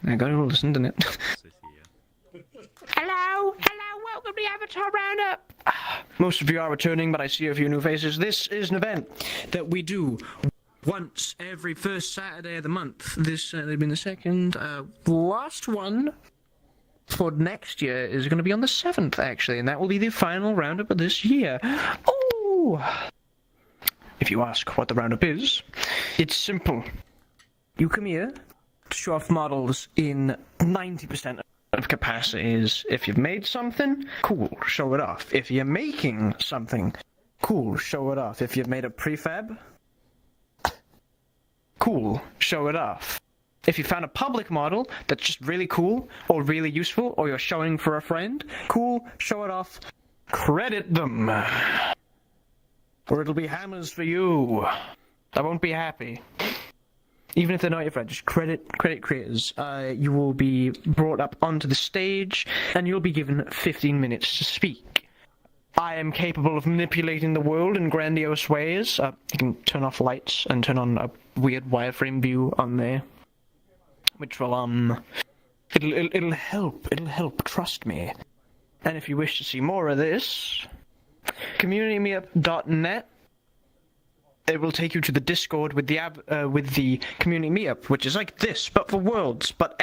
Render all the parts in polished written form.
I gotta listen to it. Hello, welcome to Avatar Roundup. Most of you are returning, but I see a few new faces. This is an event that we do once every first Saturday of the month. This Saturday being the second. Last one for next year is going to be on the 7th, actually, and that will be the final roundup of this year. Oh! If you ask what the roundup is, it's simple. You come here to show off models in 90% of capacities. If you've made something, cool, show it off. If you're making something, cool, show it off. If you've made a prefab, cool, show it off. If you found a public model that's just really cool or really useful, or you're showing for a friend, cool, show it off, credit them. Or it'll be hammers for you. I won't be happy. Even if they're not your friend, just credit creators. You will be brought up onto the stage, and you'll be given 15 minutes to speak. I am capable of manipulating the world in grandiose ways. You can turn off lights and turn on a weird wireframe view on there, which will it'll help. It'll help. Trust me. And if you wish to see more of this, communitymeetup.net. It will take you to the Discord with the community meetup, which is like this, but for Worlds, but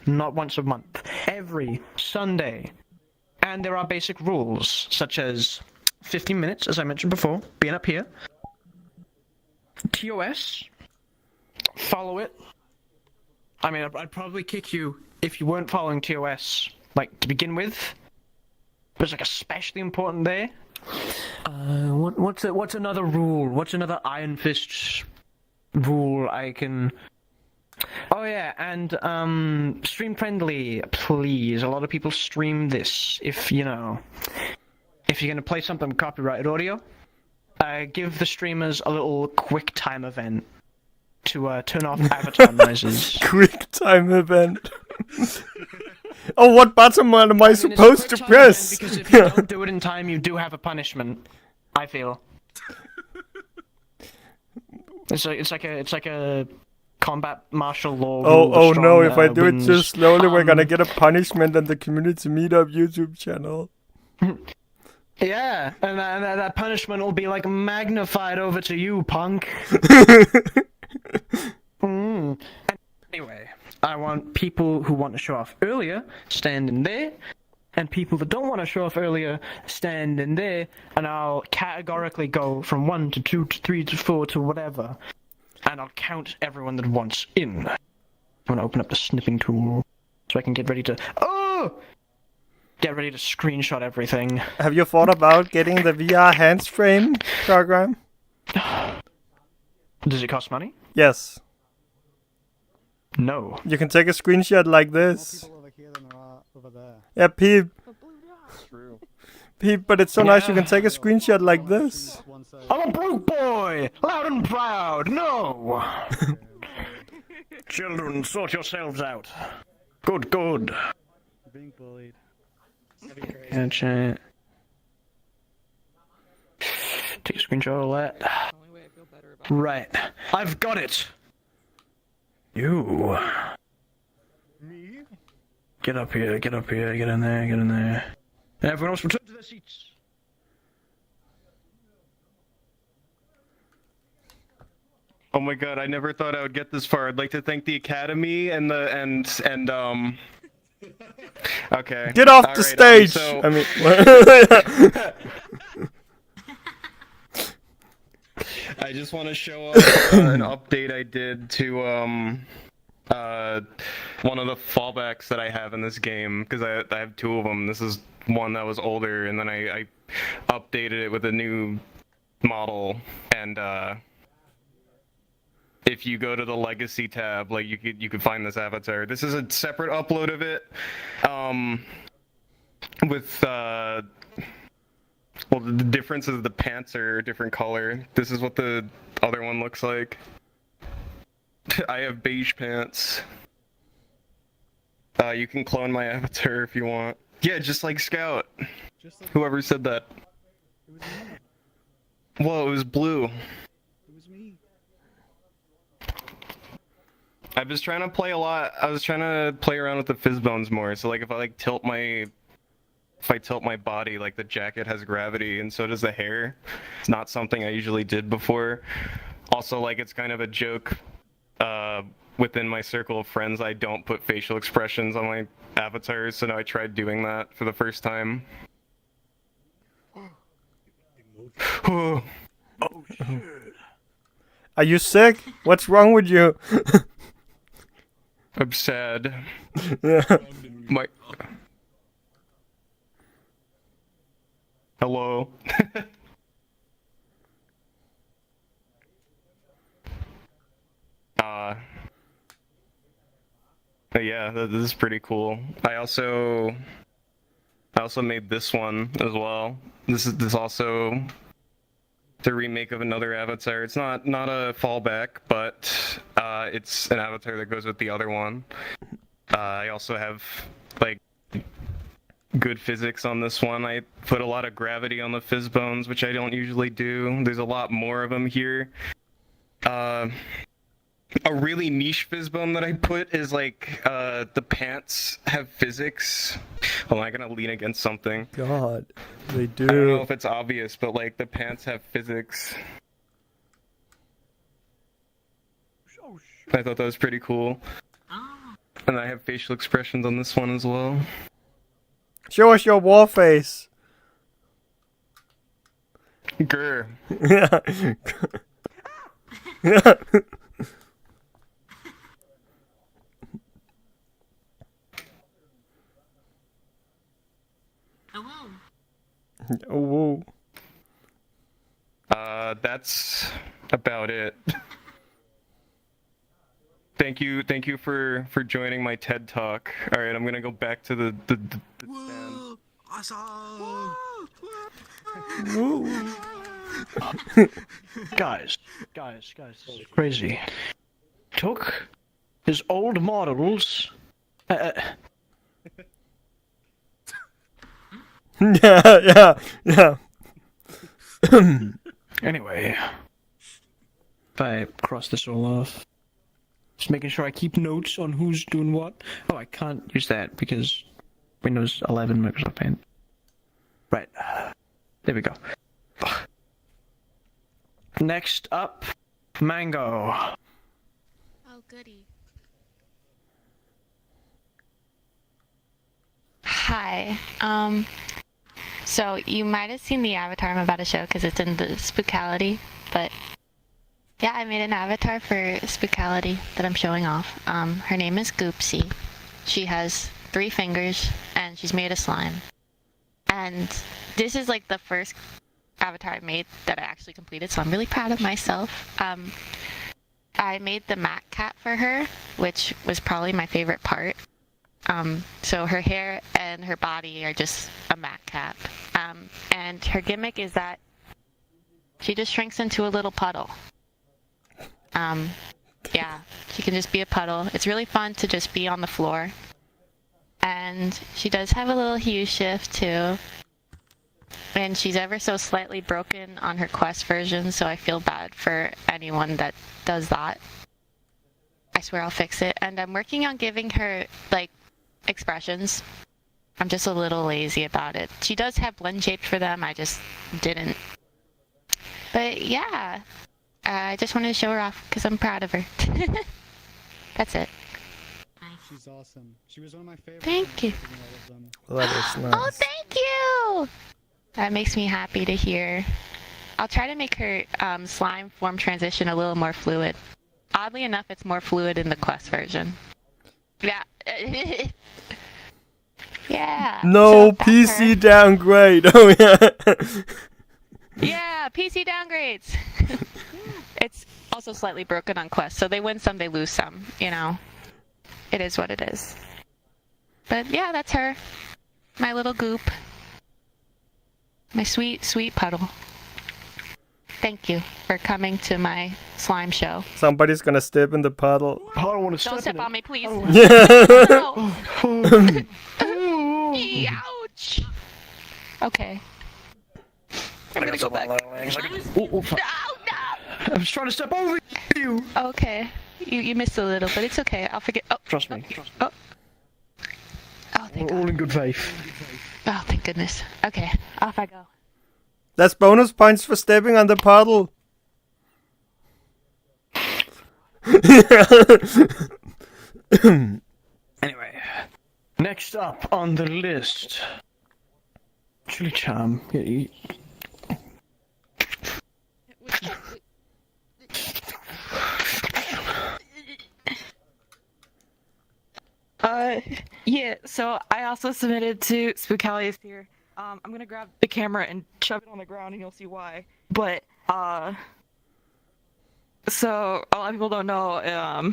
not once a month, every Sunday. And there are basic rules, such as 15 minutes, as I mentioned before, being up here. TOS, follow it. I mean, I'd probably kick you if you weren't following TOS, like, to begin with. But it's, like, especially important there. What's another rule? What's another Iron Fist rule I can... Oh yeah, and stream friendly, please. A lot of people stream this. If you're gonna play something with copyrighted audio, give the streamers a little quick time event to turn off avatar noises. Quick time event. Oh, what button am I supposed to press? Because if you don't do it in time, you do have a punishment. I feel. It's like a combat martial law. Oh no! If I do it too slowly, we're gonna get a punishment on the community meetup YouTube channel. Yeah, and that punishment will be like magnified over to you, punk. Anyway, I want people who want to show off earlier stand in there, and people that don't want to show off earlier stand in there, and I'll categorically go from 1 to 2 to 3 to 4 to whatever, and I'll count everyone that wants in. I'm gonna open up the snipping tool so I can get ready to screenshot everything. Have you thought about getting the VR hands frame program? Does it cost money? Yes. No. You can take a screenshot like this. Yeah, Peep. True. Peep, but it's so nice you can take a screenshot like this. I'm a broke boy! Loud and proud! No! Children, sort yourselves out. Good. Being bullied. Gotcha. Take a screenshot of that. Right. I've got it! You. Me? Get up here, get in there. Everyone else return to their seats. Oh my god, I never thought I would get this far. I'd like to thank the Academy and okay. Get off the stage! I mean... I just want to show off an update I did to one of the fallbacks that I have in this game, because I have 2 of them. This is one that was older, and then I updated it with a new model, and if you go to the Legacy tab, like you could find this avatar. This is a separate upload of it, with well, the difference is the pants are a different color. This is what the other one looks like. I have beige pants. You can clone my avatar if you want. Yeah, just like Scout. Whoever said that. Whoa, it was blue. It was me. I've just trying to play a lot. I was trying to play around with the fizz bones more. So like if I tilt my body, like the jacket has gravity and so does the hair. It's not something I usually did before. Also, like it's kind of a joke within my circle of friends. I don't put facial expressions on my avatars, so now I tried doing that for the first time. Oh shit. Are you sick? What's wrong with you? I'm sad. Yeah. My hello. But yeah, this is pretty cool. I also made this one as well. This also the remake of another avatar. It's not a fallback, but it's an avatar that goes with the other one. I also have like good physics on this one. I put a lot of gravity on the fizz bones, which I don't usually do. There's a lot more of them here. A really niche fizz bone that I put is like the pants have physics. Hold on, I'm gonna lean against something. God, they do. I don't know if it's obvious, but like the pants have physics. Oh shit. I thought that was pretty cool. And I have facial expressions on this one as well. Show us your war face. Grr. Yeah. Yeah. Oh, whoa. That's about it. Thank you for joining my TED Talk. All right, I'm gonna go back to the stand. Whoa, awesome. Woo. Guys, this is crazy. Took his old models. Yeah. Anyway, if I cross this all off, just making sure I keep notes on who's doing what. Oh, I can't use that because Windows 11 Microsoft Paint. Right, there we go. Next up, Mango. Oh, goody. Hi. So you might have seen the avatar I'm about to show because it's in the Spookality, but yeah, I made an avatar for Spookality that I'm showing off. Her name is Goopsy. She has 3 fingers and she's made of slime. And this is like the first avatar I made that I actually completed, so I'm really proud of myself. I made the mat cat for her, which was probably my favorite part. So her hair and her body are just a mat cap. And her gimmick is that she just shrinks into a little puddle. Yeah, she can just be a puddle. It's really fun to just be on the floor. And she does have a little hue shift too. And she's ever so slightly broken on her Quest version, so I feel bad for anyone that does that. I swear I'll fix it. And I'm working on giving her, like, expressions. I'm just a little lazy about it. She does have blend shaped for them, I just didn't. But yeah, I just wanted to show her off because I'm proud of her. That's it. She's awesome. She was one of my favorites. Thank you. Well, that is nice. Oh, thank you! That makes me happy to hear. I'll try to make her slime form transition a little more fluid. Oddly enough, it's more fluid in the Quest version. Yeah. Yeah. No, so that's PC her. downgrade. Oh yeah. Yeah, PC downgrades. It's also slightly broken on Quest, so they win some, they lose some, you know. It is what it is. But yeah, that's her. My little goop. My sweet, sweet puddle. Thank you for coming to my slime show. Somebody's gonna step in the puddle. I don't want to Don't step on me, please. Yeah. No. Ouch. Okay. I'm gonna go back. Oh, no! I was trying to step over you. Okay. You missed a little, but it's okay. I'll forget. Oh, Trust me. oh, thank We're all God. in good faith. Oh, thank goodness. Okay, off I go. That's bonus points for stepping on the puddle. Anyway, next up on the list, Chili Charm. Yeah, so I also submitted to Spookalius here. I'm gonna grab the camera and shove it on the ground and you'll see why. But, so a lot of people don't know,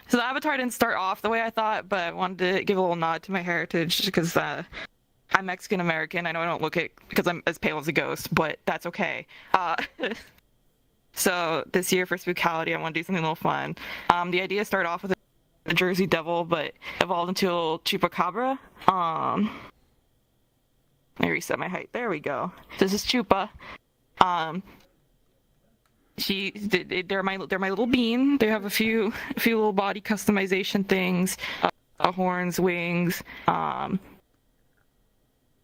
so the avatar didn't start off the way I thought, but I wanted to give a little nod to my heritage because, I'm Mexican American. I know I don't look it because I'm as pale as a ghost, but that's okay. So this year for Spookality, I want to do something a little fun. The idea started off with a Jersey Devil, but evolved into a little Chupacabra. Let me reset my height. There we go. This is Chupa. They're my little bean. They have a few little body customization things, horns, wings.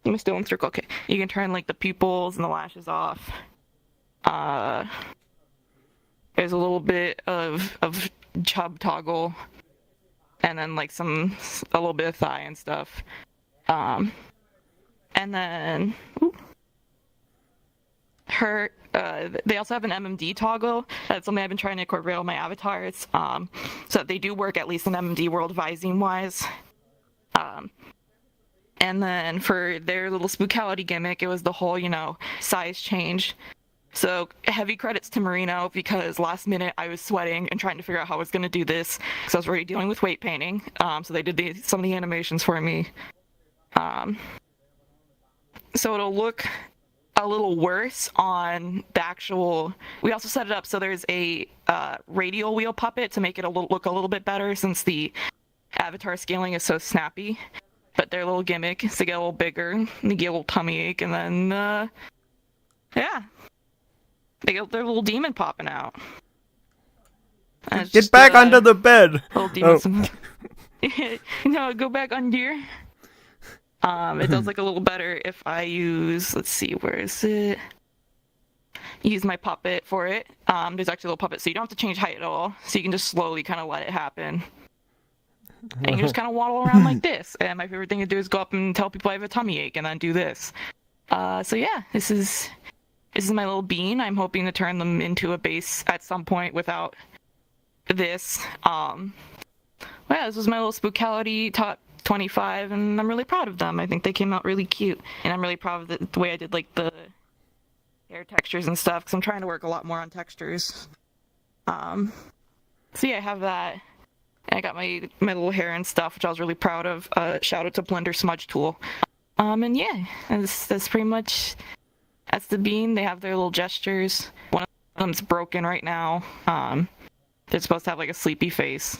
You must do in circle. Okay, you can turn like the pupils and the lashes off. There's a little bit of chub toggle, and then like a little bit of thigh and stuff. And then they also have an MMD toggle. That's something I've been trying to incorporate on my avatars, so that they do work at least in MMD world vising wise. And then for their little Spookality gimmick, it was the whole, size change. So heavy credits to Marino, because last minute I was sweating and trying to figure out how I was going to do this, because I was already dealing with weight painting. So they did some of the animations for me. So it'll look a little worse on the actual. We also set it up so there's a radial wheel puppet to make it look a little bit better, since the avatar scaling is so snappy. But their little gimmick is to get a little bigger, and they get a little tummy ache, and then yeah, they get their little demon popping out. And it's Get just, back under the bed. little demon. No, go back under. It does look a little better if I use, let's see, where is it? Use my puppet for it. There's actually a little puppet, so you don't have to change height at all. So you can just slowly kind of let it happen. And you just kind of waddle around like this. And my favorite thing to do is go up and tell people I have a tummy ache and then do this. So yeah, this is my little bean. I'm hoping to turn them into a base at some point without this. Well, yeah, this was my little Spookality top 25, and I'm really proud of them. I think they came out really cute, and I'm really proud of the way I did like the hair textures and stuff, because I'm trying to work a lot more on textures. So yeah, I have that. And I got my little hair and stuff, which I was really proud of. Shout out to Blender Smudge Tool. And yeah, that's pretty much, that's the bean. They have their little gestures. One of them's broken right now. They're supposed to have like a sleepy face.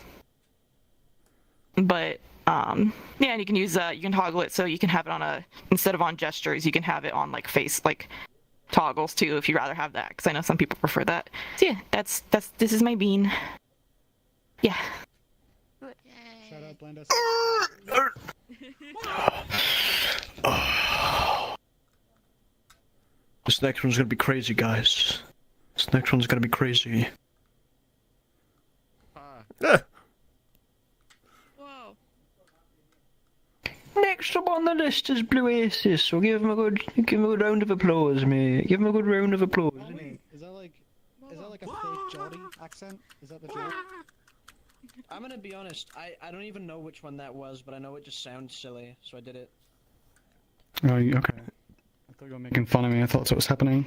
But yeah, and you can use you can toggle it so you can have it on instead of on gestures, you can have it on like face, like toggles too, if you'd rather have that, because I know some people prefer that. So yeah, this is my bean. Yeah. Shout out Blender. This next one's gonna be crazy, guys. This next one's gonna be crazy. Whoa. Next up on the list is Blue Aces, so give him a good round of applause, mate. Give him a good round of applause. Oh, wait, is that like a fake Geordie accent? Is that the joke? I'm gonna be honest, I don't even know which one that was, but I know it just sounds silly, so I did it. Oh, okay. I thought you were making fun of me. I thought that's what was happening.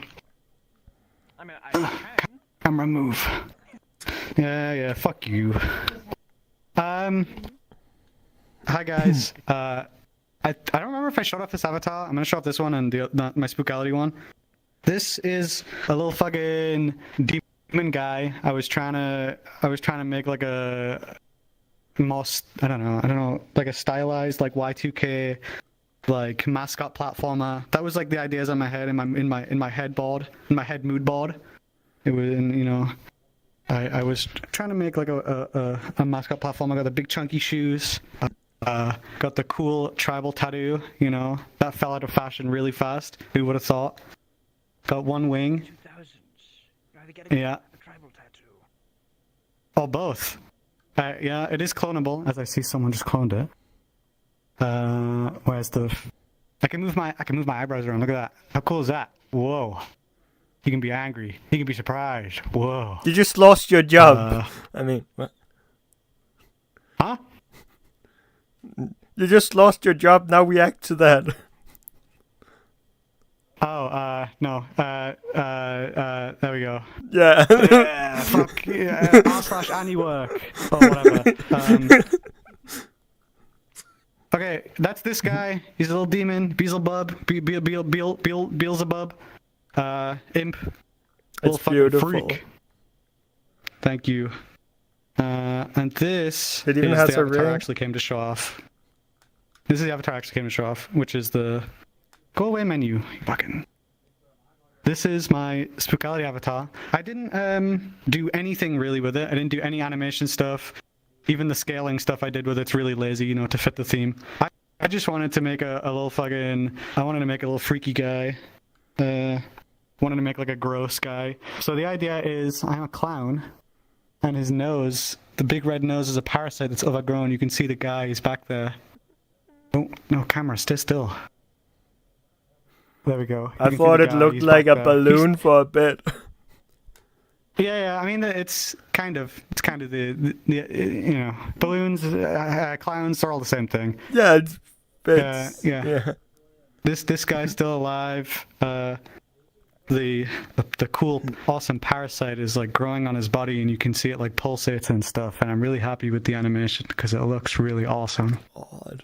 I mean, I can. Camera move. Yeah, fuck you. Hi guys. I don't remember if I showed off this avatar. I'm gonna show off this one and my Spookality one. This is a little fucking demon guy. I was trying to make like a most I don't know, like a stylized like Y2K like mascot platformer. That was like the ideas in my head, in my head mood board. It was, I was trying to make like a mascot platform. I got the big chunky shoes. Got the cool tribal tattoo. You know that fell out of fashion really fast. Who would have thought? Got one wing. 2000s. You either get a Yeah. tribal tattoo. Oh, both. Yeah, it is clonable. As I see, someone just cloned it. Where's the? I can move my eyebrows around. Look at that. How cool is that? Whoa. You can be angry. You can be surprised. Whoa. You just lost your job. I mean, what? Huh? You just lost your job. Now react to that. Oh, no. There we go. Yeah. Yeah, fuck. Yeah, r/any work. Or whatever. Okay, that's this guy. He's a little demon. Beelzebub. Beelzebub. Imp. Little fucking beautiful. freak. Thank you. And this It even is has the a avatar I ring. actually came to show off. This is the avatar I actually came to show off, which is the go away menu. You fucking. This is my Spookality avatar. I didn't do anything really with it. I didn't do any animation stuff. Even the scaling stuff I did with it's really lazy, you know, to fit the theme. I just wanted to make a little fucking. I wanted to make a little freaky guy. Wanted to make like a gross guy. So the idea is I'm a clown, and his nose, the big red nose, is a parasite that's overgrown. You can see the guy. He's back there. Oh no, camera, stay still. There we go. I You can see thought the it guy, looked he's like back a there. balloon for a bit. Yeah. I mean, it's kind of the you know, balloons, clowns are all the same thing. Yeah, it's bits. Yeah. This guy's still alive. The cool, awesome parasite is like growing on his body, and you can see it like pulsates and stuff. And I'm really happy with the animation because it looks really awesome. Odd.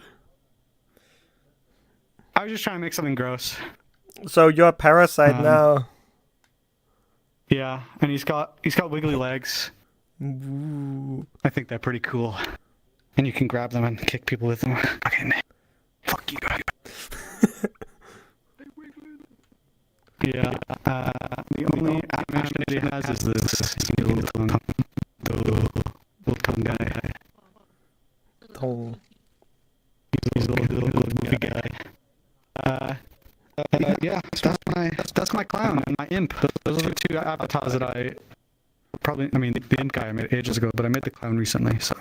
I was just trying to make something gross. So you're a parasite now. Yeah, and he's got wiggly legs. Ooh. I think they're pretty cool. And you can grab them and kick people with them. Okay, fuck you. Yeah, the only animation he has is this little tongue. The little tongue guy. Oh. He's a little goofy guy. Yeah, that's my clown and my imp. Those are the two avatars that I mean, the imp guy I made ages ago, but I made the clown recently, so.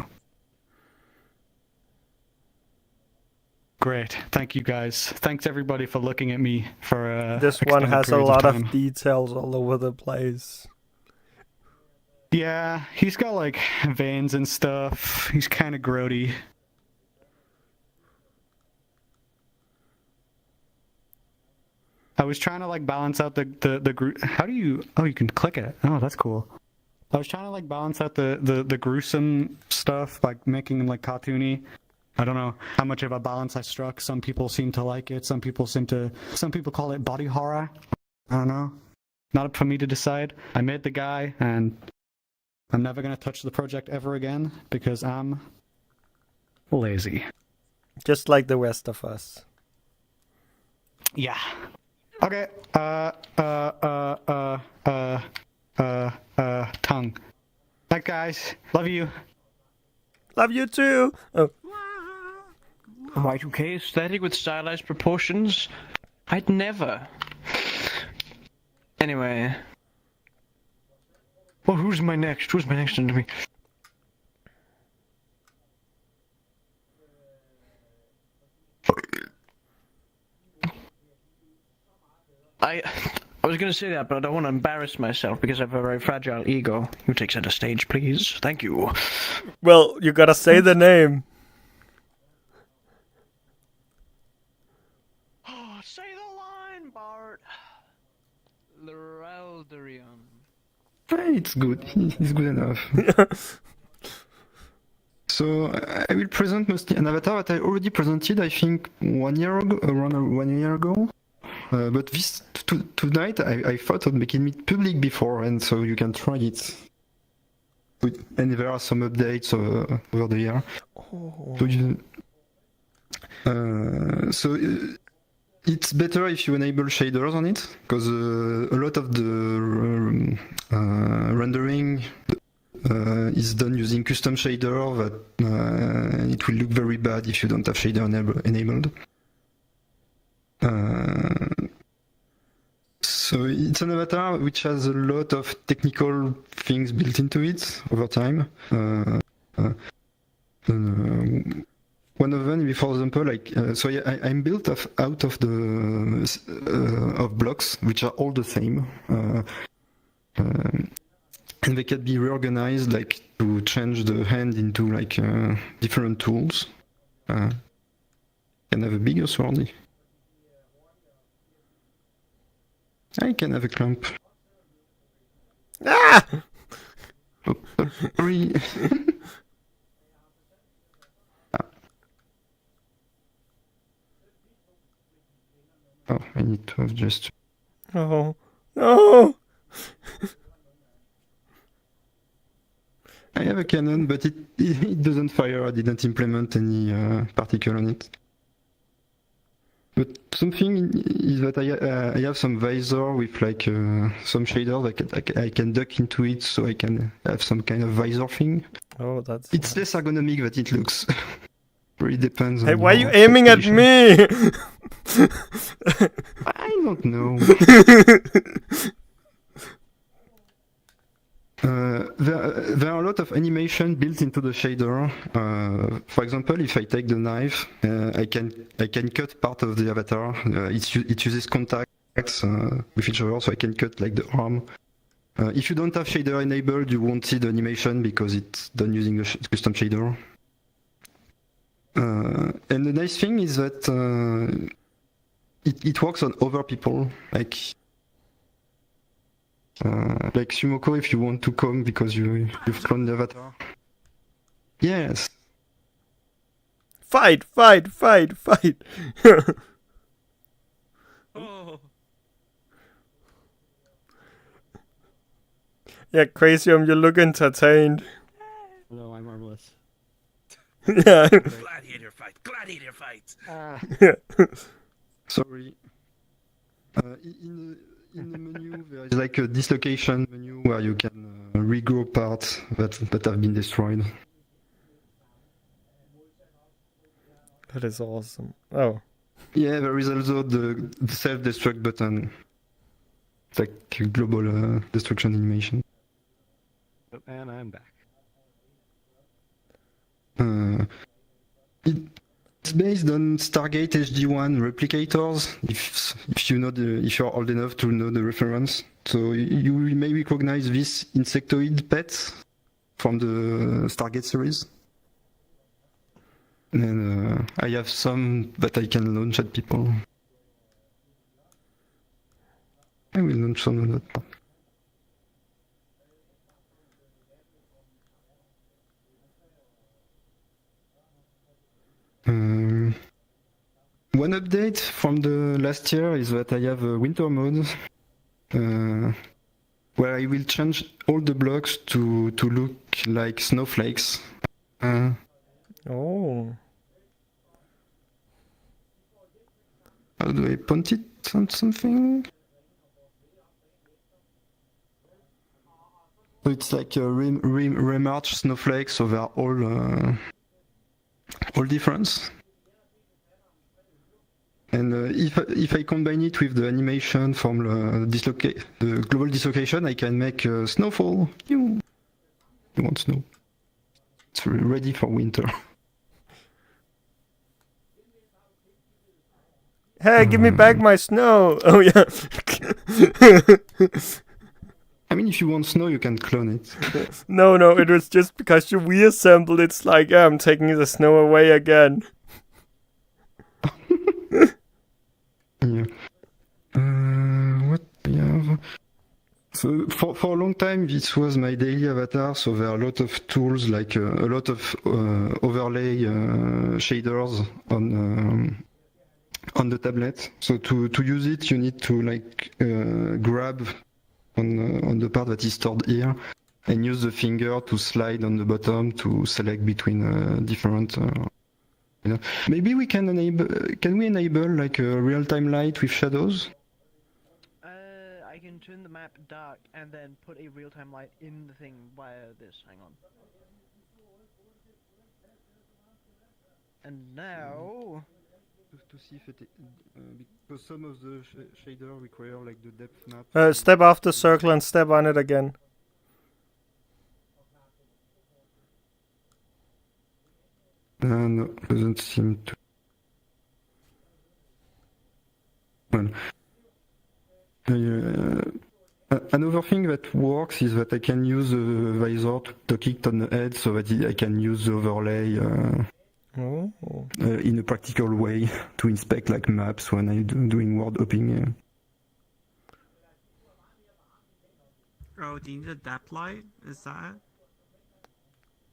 Great. Thank you guys. Thanks everybody for looking at me for This one extended has a periods lot time. of details all over the place. Yeah, he's got like veins and stuff. He's kind of grody. I was trying to like balance out the group. How do you? Oh, you can click it. Oh, that's cool. I was trying to like balance out the gruesome stuff, like making him like cartoony. I don't know how much of a balance I struck. Some people seem to like it. Some people call it body horror. I don't know. Not up for me to decide. I made the guy, and I'm never gonna touch the project ever again because I'm lazy. Just like the rest of us. Yeah. Okay. Tongue. Bye, guys. Love you. Love you too. Oh. A Y2K aesthetic with stylized proportions? I'd never. Anyway. Well, who's my next? Who's my next enemy? I was gonna say that, but I don't want to embarrass myself because I have a very fragile ego. You take center stage, please. Thank you. Well, you gotta say the name. Oh, say the line, Bart. Leralderion. It's good. It's good enough. So I will present mostly an avatar that I already presented, I think, 1 year ago, around 1 year ago. But this tonight, I thought of making it public before, and so you can try it. And there are some updates over the year. So it's better if you enable shaders on it, because a lot of the rendering is done using custom shader that it will look very bad if you don't have shader enabled. So it's an avatar which has a lot of technical things built into it over time. One of them, for example, I'm built out of the of blocks which are all the same, and they can be reorganized, like to change the hand into like different tools. Can have a bigger sword. I can have a clamp. Ah! Oh, sorry. Oh, I need to have just. Oh no! I have a cannon, but it doesn't fire. I didn't implement any particle on it. But something is that I have some visor with like some shader that I can duck into it, so I can have some kind of visor thing. Oh, that's. It's less ergonomic than it looks. Really depends. Hey, on why are you your aiming at situation. me? I don't know. There are a lot of animation built into the shader. For example, if I take the knife, I can cut part of the avatar. It uses contacts with each other, so I can cut like the arm. If you don't have shader enabled, you won't see the animation because it's done using the custom shader. And the nice thing is that it works on other people, like Sumoko, if you want to come because you've cloned the avatar. Yes. Fight! Oh. Yeah, Crazium, you look entertained. No, I'm armless. Yeah. Gladiator fight. Sorry. In the menu, there is like a dislocation menu where you can regrow parts that have been destroyed. That is awesome. Oh. Yeah, there is also the self-destruct button. It's like a global destruction animation. Oh, and I'm back. It's based on Stargate HD1 replicators. If you're old enough to know the reference, so you may recognize this insectoid pet from the Stargate series. And I have some that I can launch at people. I will launch some of that. One update from the last year is that I have a winter mode where I will change all the blocks to look like snowflakes. Oh. How do I point it on something? So it's like a remarch snowflakes, so they are all different. And if I combine it with the animation from the global dislocation, I can make snowfall. You want snow? It's ready for winter. Hey, give me back my snow! Oh yeah. I mean, if you want snow, you can clone it. No, it was just because you reassembled. It's like, I'm taking the snow away again. Yeah. What do we have? So for a long time, this was my daily avatar. So there are a lot of tools, like a lot of overlay shaders on the tablet. So to use it, you need to like grab on the part that is stored here and use the finger to slide on the bottom to select between different. Maybe we can enable. Can we enable like a real-time light with shadows? I can turn the map dark and then put a real-time light in the thing via this. Hang on. And now... To see if it because some of the shader require like the depth map. Step off the circle and step on it again. No, doesn't seem to. Well, another thing that works is that I can use the visor to tuck it on the head so that I can use the overlay in a practical way to inspect like maps when I'm doing world hopping. Oh, do you need a depth light? Is that?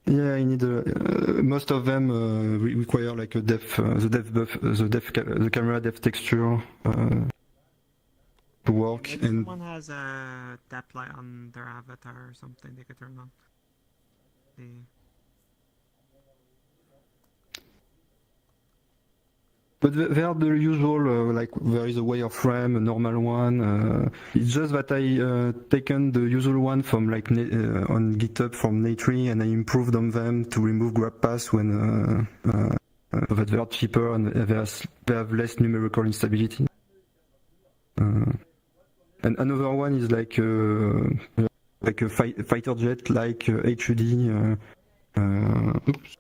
Yeah, I need most of them require like a depth, the camera depth texture to work. If And someone has a depth light on their avatar or something, they could turn on. But they are the usual, like there is a wireframe, a normal one. It's just that I taken the usual one from like on GitHub from Natry and I improved on them to remove grab paths when that they are cheaper and they have less numerical instability. And another one is like a fighter jet, like HUD. Oops.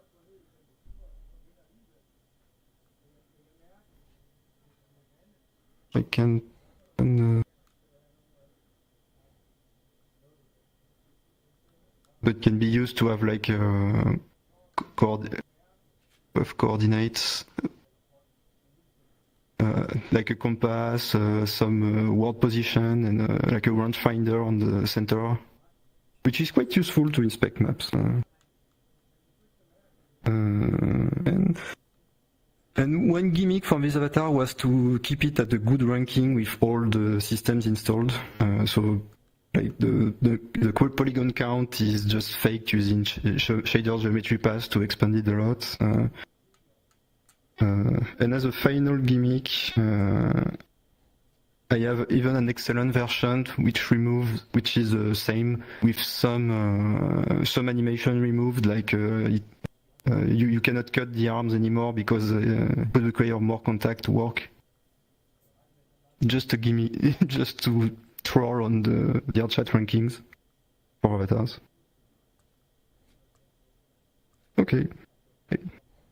I can but can be used to have like coordinates, like a compass, some world position, and like a rangefinder on the center, which is quite useful to inspect maps. And one gimmick from this avatar was to keep it at a good ranking with all the systems installed. So like the polygon count is just faked using shader geometry paths to expand it a lot. And as a final gimmick, I have even an excellent version which is the same with some animation removed, like you cannot cut the arms anymore because it would require more contact to work. Just a gimme, just to troll on the VRChat rankings for avatars. Okay,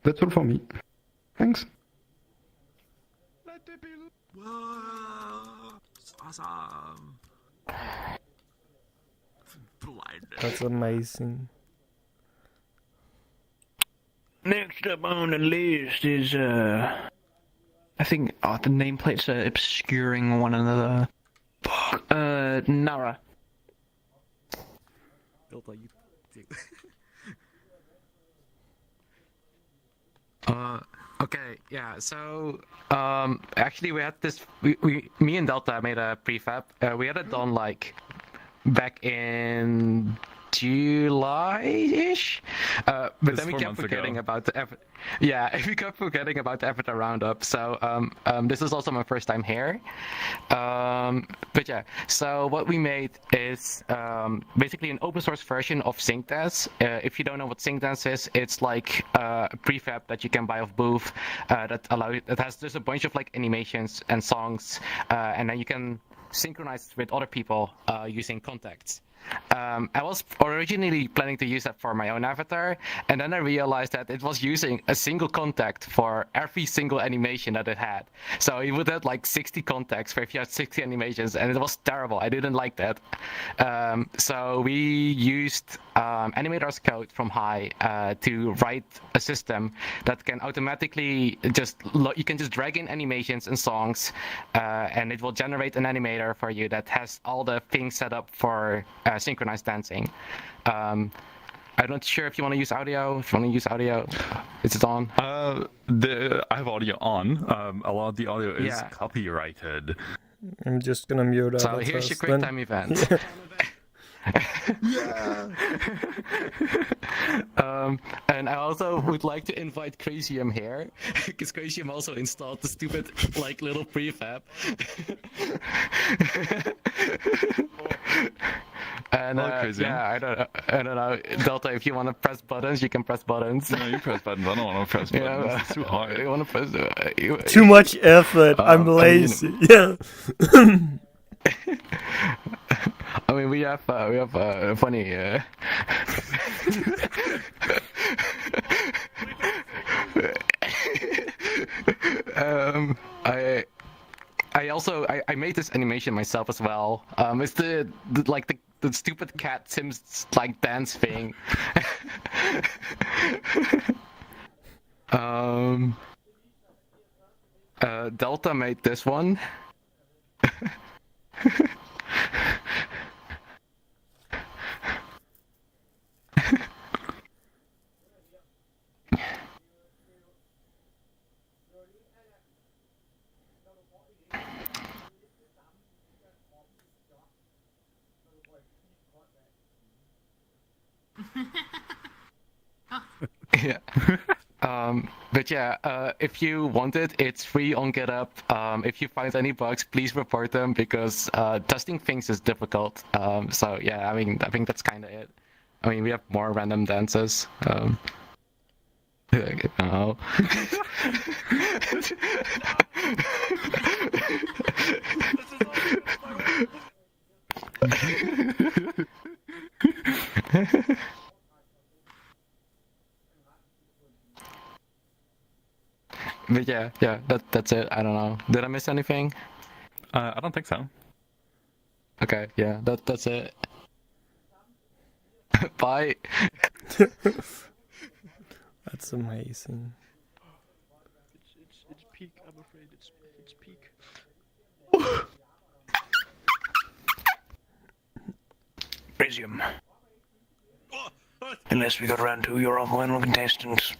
that's all for me. Thanks. Whoa! It's awesome. Blinded. That's amazing. Next up on the list is, I think, the nameplates are obscuring one another. Nara. Okay, yeah, so, actually we had this, me and Delta made a prefab, we had it done, like, back in July-ish, but then we kept forgetting about the we kept forgetting about the Avatar Roundup. So this is also my first time here. But yeah, so what we made is basically an open source version of SyncDance. If you don't know what SyncDance is, it's like a prefab that you can buy off Booth that has just a bunch of like animations and songs, and then you can synchronize with other people using contacts. I was originally planning to use that for my own avatar, and then I realized that it was using a single contact for every single animation that it had. So it would have like 60 contacts for if you had 60 animations, and it was terrible. I didn't like that. So we used Animator's code from High to write a system that can automatically you can just drag in animations and songs, and it will generate an animator for you that has all the things set up for synchronized dancing. I'm not sure if you want to use audio. If you want to use audio, is it on? I have audio on. A lot of the audio is copyrighted. I'm just gonna mute So here's your quick time event. Yeah. And I also would like to invite Crazium here, because Crazium also installed the stupid like little prefab. And yeah, I don't know, Delta. If you want to press buttons, you can press buttons. No, you press buttons. I don't want to press buttons. Yeah, It's too hard. You want to press? Too much effort. I'm lazy. Yeah. I mean, we have funny. I made this animation myself as well. It's the stupid cat Sims like dance thing. Delta made this one. Yeah. But yeah, if you want it, it's free on GitHub. If you find any bugs, please report them because testing things is difficult. So yeah, I mean, I think that's kind of it. I mean, we have more random dances. Oh. But yeah, that's it. I don't know. Did I miss anything? I don't think so. Okay, yeah, that's it. Bye. That's amazing. It's peak. I'm afraid it's peak. Crazium. Unless we got around to your final contestants.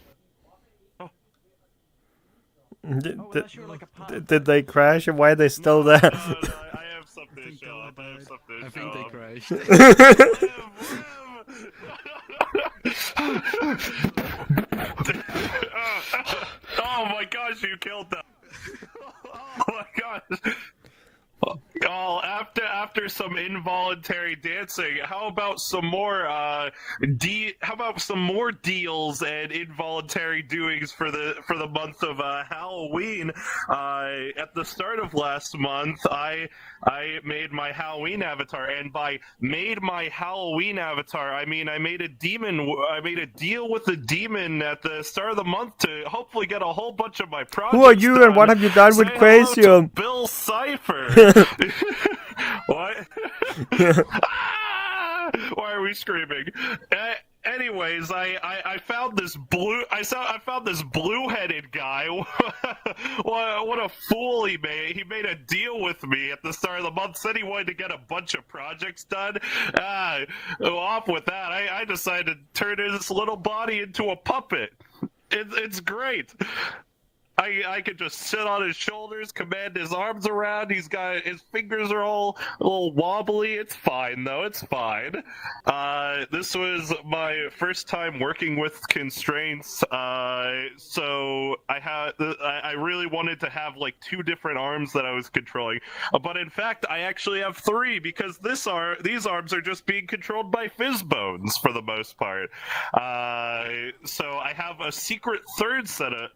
Did they crash, and why are they still there? I have something to show up. I think they crashed. Oh my gosh, you killed them! Oh my gosh! Oh, after some involuntary dancing, how about some more deals and involuntary doings for the month of Halloween? At the start of last month, I made my Halloween avatar, and by made my Halloween avatar, I mean I made a deal with a demon at the start of the month to hopefully get a whole bunch of my projects. Who are you, and what have you done with Crazium? Bill Cipher. What? Why are we screaming? Anyways, I found this blue-headed guy. What a fool he made! He made a deal with me at the start of the month. Said he wanted to get a bunch of projects done. Off with that. I decided to turn his little body into a puppet. It's great. I could just sit on his shoulders, command his arms around. His fingers are all a little wobbly. It's fine though. It's fine. This was my first time working with constraints, so I really wanted to have like 2 different arms that I was controlling, but in fact I actually have 3 because these arms are just being controlled by fizz bones for the most part. So I have a secret third set of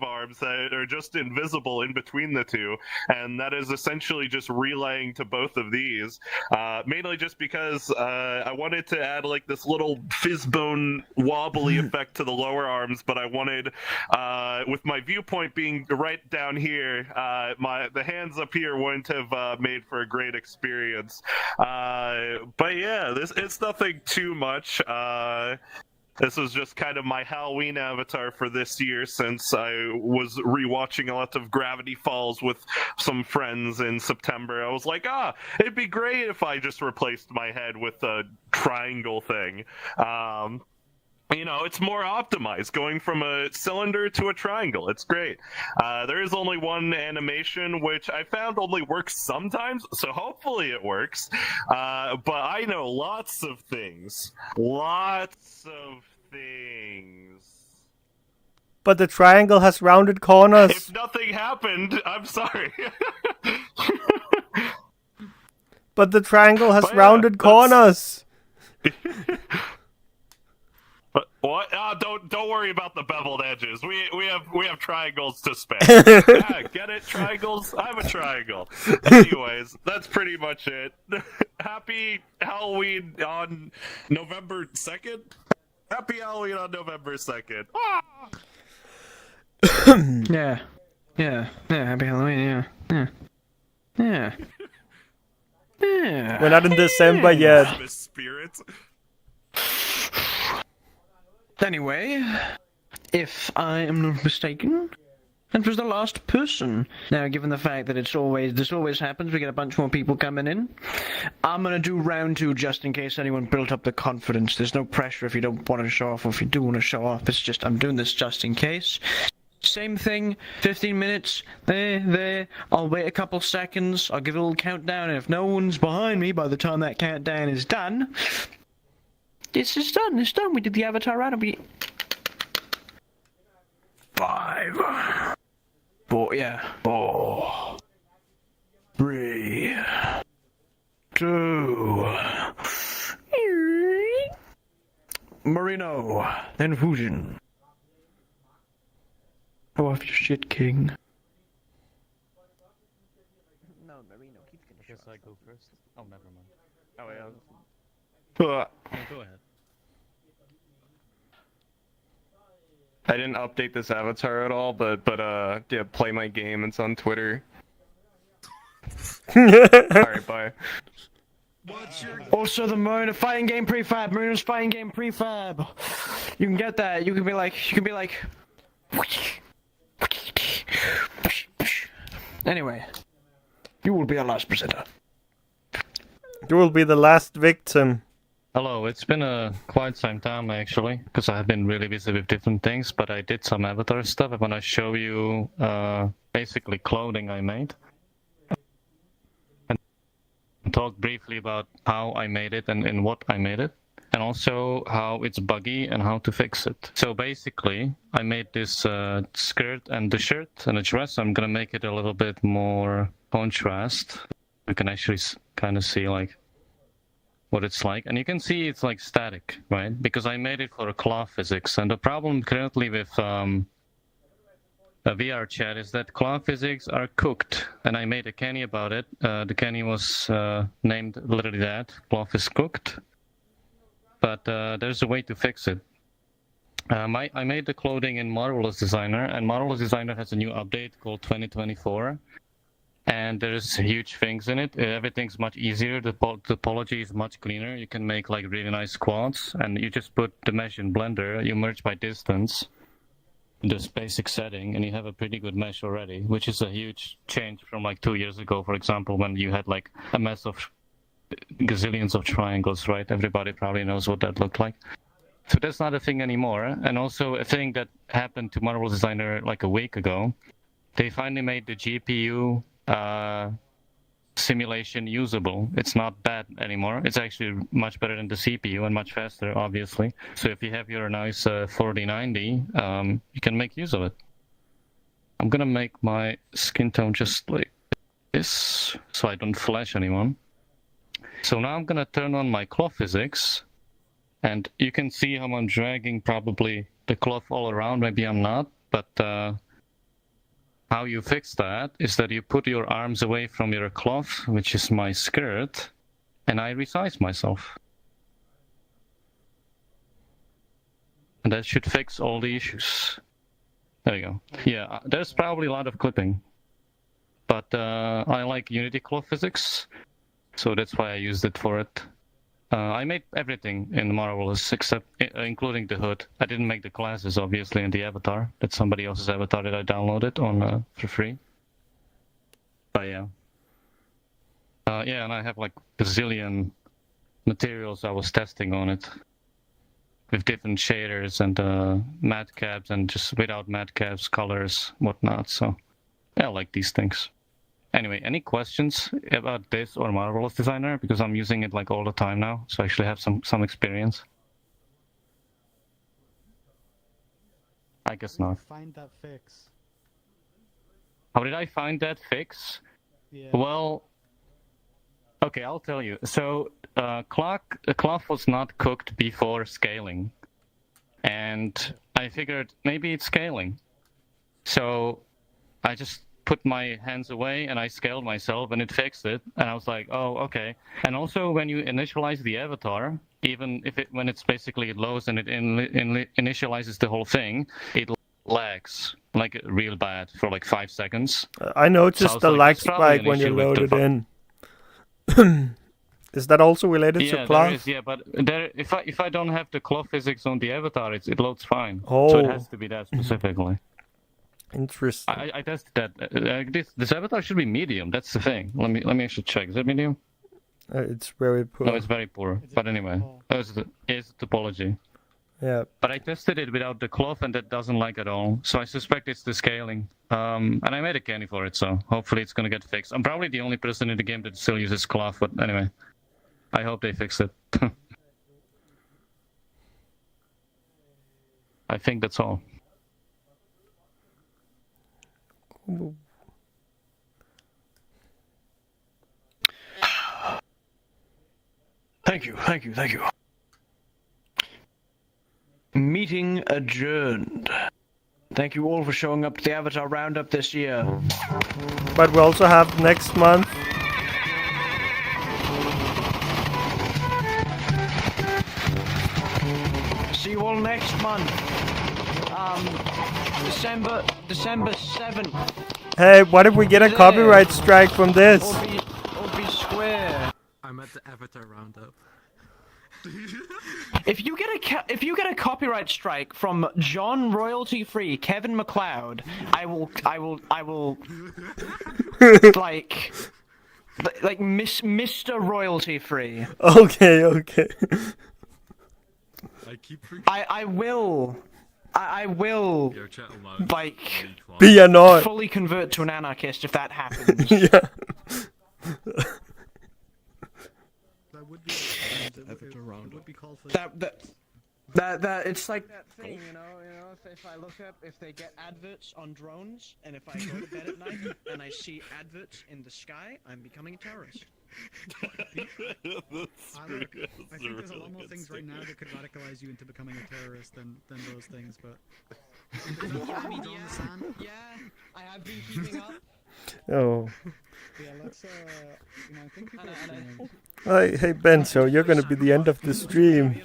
arms that are just invisible in between the 2, and that is essentially just relaying to both of these, mainly just because I wanted to add like this little fizzbone wobbly effect to the lower arms, but I wanted, with my viewpoint being right down here, the hands up here wouldn't have made for a great experience. But yeah, it's nothing too much. This was just kind of my Halloween avatar for this year, since I was rewatching a lot of Gravity Falls with some friends in September. I was like, it'd be great if I just replaced my head with a triangle thing. You know, it's more optimized, going from a cylinder to a triangle. It's great. There is only one animation, which I found only works sometimes, so hopefully it works. But I know lots of things. Lots of things. But the triangle has rounded corners. If nothing happened, I'm sorry. But the triangle has rounded corners. But what? Don't worry about the beveled edges. We have triangles to spare. Yeah, get it? Triangles? I'm a triangle. Anyways, that's pretty much it. Happy Halloween on November 2nd. Happy Halloween on November 2nd. Yeah. Happy Halloween. Yeah. We're not in December yet. Christmas spirit. Anyway, if I am not mistaken, that was the last person. Now, given the fact that this always happens, we get a bunch more people coming in. I'm gonna do round 2 just in case anyone built up the confidence. There's no pressure if you don't want to show off, or if you do want to show off. It's just I'm doing this just in case. Same thing, 15 minutes, there, I'll wait a couple seconds, I'll give a little countdown, and if no one's behind me by the time that countdown is done, it's done, we did the avatar round, we... 5, 4, 3, 2, Marino, then Fusion. Go off your shit, King. No, Marino, keep gonna show. Guess I go first. Oh, never mind. Oh yeah. No, go ahead. I didn't update this avatar at all, but yeah, play my game. It's on Twitter. Alright, bye. Also, the Marino fighting game prefab. Marino's fighting game prefab. You can get that. You can be like. Anyway, you will be our last presenter. You will be the last victim. Hello, it's been quite some time actually, because I have been really busy with different things, but I did some avatar stuff. I want to show you basically clothing I made. And talk briefly about how I made it and in what I made it. And also how it's buggy and how to fix it. So basically, I made this skirt and the shirt and the dress. I'm gonna make it a little bit more contrast. You can actually kind of see like what it's like, and you can see it's like static, right? Because I made it for cloth physics, and the problem currently with VRChat is that cloth physics are cooked, and I made a canny about it. The canny was named literally that, cloth is cooked. But there's a way to fix it. I made the clothing in Marvelous Designer, and Marvelous Designer has a new update called 2024. And there's huge things in it. Everything's much easier. The topology is much cleaner. You can make like really nice quads, and you just put the mesh in Blender. You merge by distance, this basic setting, and you have a pretty good mesh already, which is a huge change from like 2 years ago, for example, when you had like a mess of gazillions of triangles, right? Everybody probably knows what that looked like. So that's not a thing anymore. And also a thing that happened to Marvel Designer like a week ago, they finally made the GPU simulation usable. It's not bad anymore. It's actually much better than the CPU and much faster, obviously. So if you have your nice 4090, you can make use of it. I'm gonna make my skin tone just like this, so I don't flash anyone. So now I'm gonna turn on my cloth physics, and you can see how I'm dragging probably the cloth all around. Maybe I'm not, but how you fix that is that you put your arms away from your cloth, which is my skirt, and I resize myself. And that should fix all the issues. There you go. Yeah, there's probably a lot of clipping, but I like Unity cloth physics, so that's why I used it for it. I made everything in Marvelous except including the hood. I didn't make the classes, obviously, in the avatar. That's somebody else's avatar that I downloaded on for free. But yeah. Yeah, and I have like a zillion materials I was testing on it. with different shaders and matte caps and just without matte caps, colors, whatnot. So yeah, I like these things. Anyway, any questions about this or Marvelous Designer? Because I'm using it like all the time now, so I actually have some experience. I guess not. Find that fix. How did I find that fix? Yeah. Well, okay, I'll tell you. So, cloth was not cooked before scaling, and I figured maybe it's scaling. So, I just put my hands away and I scaled myself, and it fixed it. And I was like, oh, okay. And also, when you initialize the avatar, even if when it's basically lows and it initializes the whole thing, it lags like real bad for like 5 seconds. I noticed So the like, lag it's probably spike an when you issue with load the it in. Is that also related to there cloth? is, yeah, but there, if I don't have the cloth physics on the avatar, it loads fine. Oh. So it has to be that specifically. Interesting. I tested that. This avatar should be medium. That's the thing. Let me actually check. Is it medium? It's very poor. No, it's very poor. But anyway, it's the topology. Yeah. But I tested it without the cloth, and that doesn't like at all. So I suspect it's the scaling. And I made a candy for it, so hopefully it's gonna get fixed. I'm probably the only person in the game that still uses cloth, but anyway, I hope they fix it. I think that's all. Thank you. Meeting adjourned. Thank you all for showing up to the Avatar Roundup this year. But we also have next month. See you all next month. December 7th. Hey, what if we get a copyright strike from this? Or be square. I'm at the Avatar Roundup. If you get a copyright strike from John Royalty Free Kevin MacLeod, I will like Mr. Royalty Free. Okay. I will like be annoyed. Fully convert to an anarchist if that happens. Yeah. That it's like that thing, you know. If I look up if they get adverts on drones, and if I go to bed at night and I see adverts in the sky, I'm becoming a terrorist. I think there's a lot more things right now that could radicalize you into becoming a terrorist than those things, but... Yeah, I have been keeping up. Oh. Yeah, let's, I think people are Hey, Benzo, you're gonna be the end of the stream.